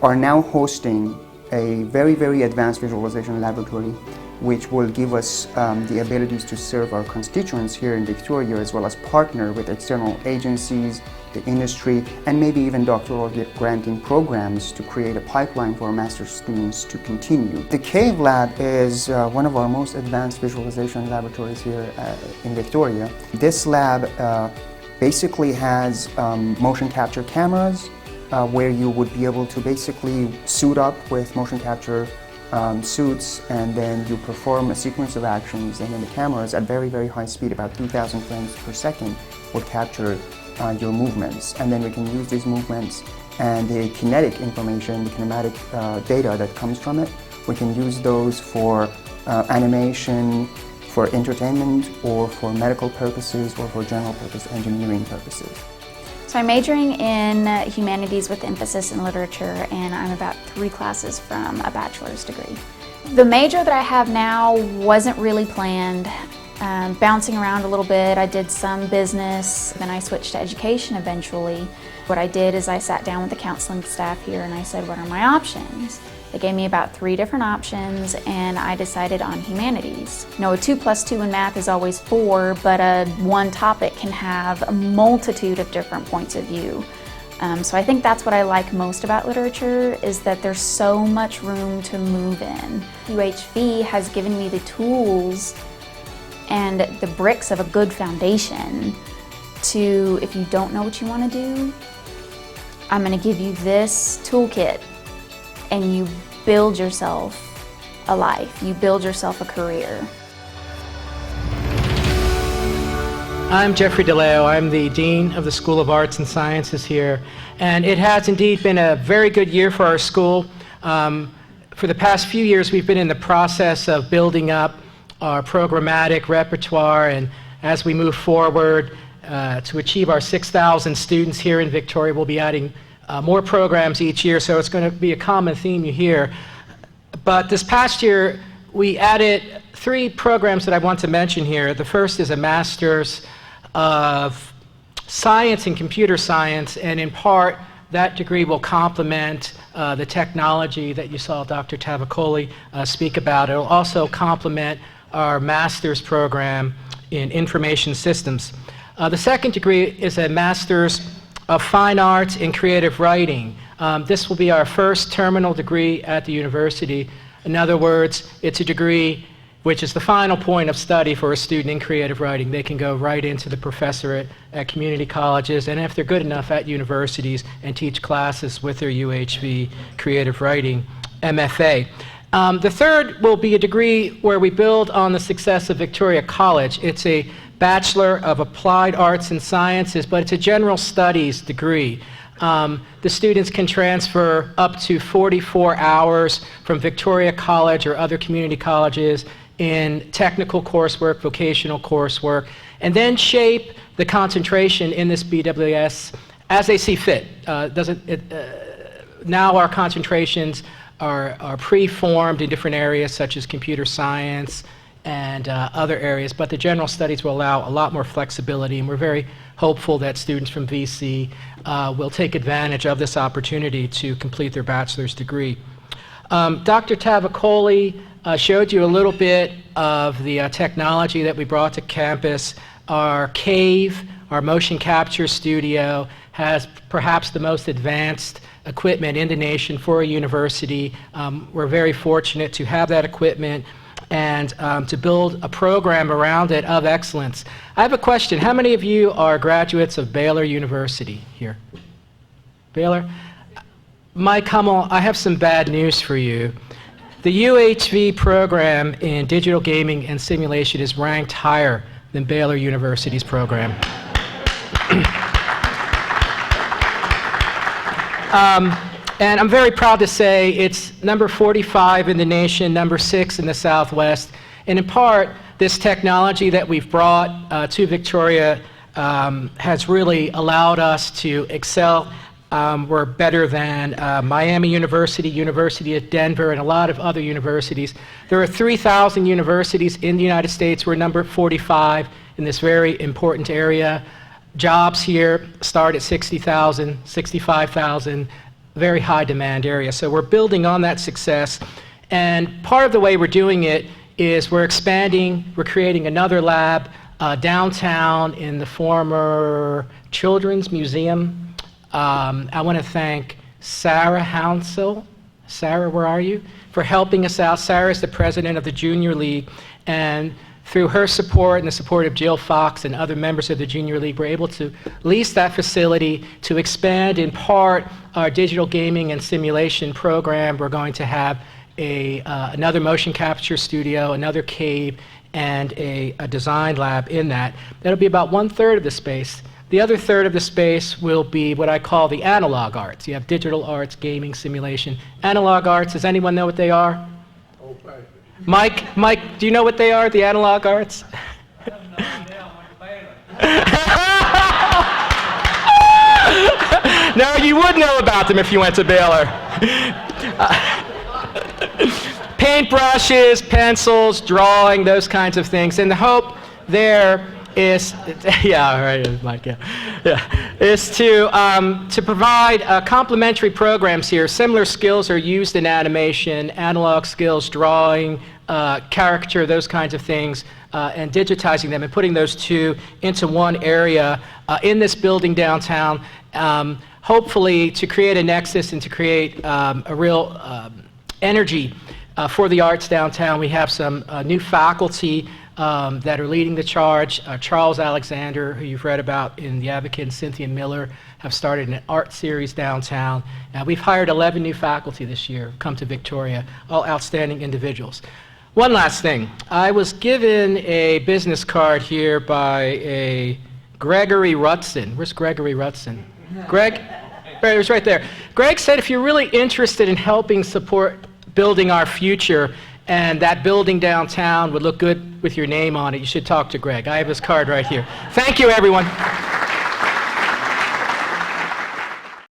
are now hosting a very, very advanced visualization laboratory, which will give us the abilities to serve our constituents here in Victoria, as well as partner with external agencies, the industry, and maybe even doctoral granting programs to create a pipeline for our master's students to continue. The CAVE Lab is one of our most advanced visualization laboratories here in Victoria. This lab basically has motion capture cameras where you would be able to basically suit up with motion capture suits, and then you perform a sequence of actions, and then the cameras at very, very high speed, about 2,000 frames per second, will capture your movements. And then we can use these movements and the kinetic information, the kinematic data that comes from it, we can use those for animation, for entertainment, or for medical purposes, or for general purpose engineering purposes. So I'm majoring in humanities with emphasis in literature, and I'm about 3 classes from a bachelor's degree. The major that I have now wasn't really planned. Bouncing around a little bit, I did some business, then I switched to education eventually. What I did is I sat down with the counseling staff here and I said, what are my options? They gave me about 3 different options, and I decided on humanities. You know, a 2 + 2 in math is always 4, but one topic can have a multitude of different points of view. So I think that's what I like most about literature, is that there's so much room to move in. UHV has given me the tools and the bricks of a good foundation to, if you don't know what you want to do, I'm going to give you this toolkit, and you build yourself a life, you build yourself a career. I'm Jeffrey DeLeo. I'm the Dean of the School of Arts and Sciences here, and it has indeed been a very good year for our school. For the past few years, we've been in the process of building up our programmatic repertoire, and as we move forward to achieve our 6,000 students here in Victoria, we'll be adding more programs each year, so it's going to be a common theme you hear. But this past year, we added 3 programs that I want to mention here. The first is a Master's of Science in Computer Science, and in part, that degree will complement the technology that you saw Dr. Tavakoli speak about. It will also complement our Master's program in Information Systems. The second degree is a Master's of Fine Arts in Creative Writing. This will be our first terminal degree at the university. In other words, it's a degree which is the final point of study for a student in creative writing. They can go right into the professorate at community colleges, and if they're good enough, at universities, and teach classes with their UHV Creative Writing MFA. The third will be a degree where we build on the success of Victoria College. It's a Bachelor of Applied Arts and Sciences, but it's a general studies degree. The students can transfer up to 44 hours from Victoria College or other community colleges in technical coursework, vocational coursework, and then shape the concentration in this BWS as they see fit. Now our concentrations are pre-formed in different areas such as computer science and other areas, but the general studies will allow a lot more flexibility, and we're very hopeful that students from VC will take advantage of this opportunity to complete their bachelor's degree. Dr. Tavakoli showed you a little bit of the technology that we brought to campus. Our CAVE, our motion capture studio, has perhaps the most advanced equipment in the nation for a university. We're very fortunate to have that equipment and to build a program around it of excellence. I have a question. How many of you are graduates of Baylor University here? Baylor? Mike Hummel, I have some bad news for you. The UHV program in digital gaming and simulation is ranked higher than Baylor University's program. And I'm very proud to say it's number 45 in the nation, number 6 in the Southwest. And in part, this technology that we've brought to Victoria has really allowed us to excel. We're better than Miami University, University of Denver, and a lot of other universities. There are 3,000 universities in the United States. We're number 45 in this very important area. Jobs here start at 60,000, 65,000. very high demand area. So we're building on that success, and part of the way we're doing it is we're expanding, we're creating another lab downtown in the former Children's Museum. I want to thank Sarah Hounsell. Sarah, where are you? For helping us out. Sarah is the president of the Junior League, and through her support and the support of Jill Fox and other members of the Junior League, we're able to lease that facility to expand in part our digital gaming and simulation program. We're going to have another motion capture studio, another cave, and a design lab in that. That'll be about 1/3 of the space. The other third of the space will be what I call the analog arts. You have digital arts, gaming, simulation. Analog arts, does anyone know what they are? Mike, do you know what they are, the analog arts? No, you would know about them if you went to Baylor. Paintbrushes, pencils, drawing, those kinds of things. And the hope there is, yeah, right, Mike, yeah, is to provide complementary programs here. Similar skills are used in animation, analog skills, drawing, caricature, those kinds of things, and digitizing them and putting those two into one area in this building downtown, hopefully to create a nexus and to create a real energy for the arts downtown. We have some new faculty that are leading the charge. Charles Alexander, who you've read about in The Advocate, and Cynthia Miller have started an art series downtown. We've hired 11 new faculty this year, come to Victoria, all outstanding individuals. One last thing. I was given a business card here by a Gregory Rutson. Where's Gregory Rutson? Greg? Right, it was right there. Greg said if you're really interested in helping support building our future, and that building downtown would look good with your name on it, you should talk to Greg. I have his card right here. Thank you, everyone.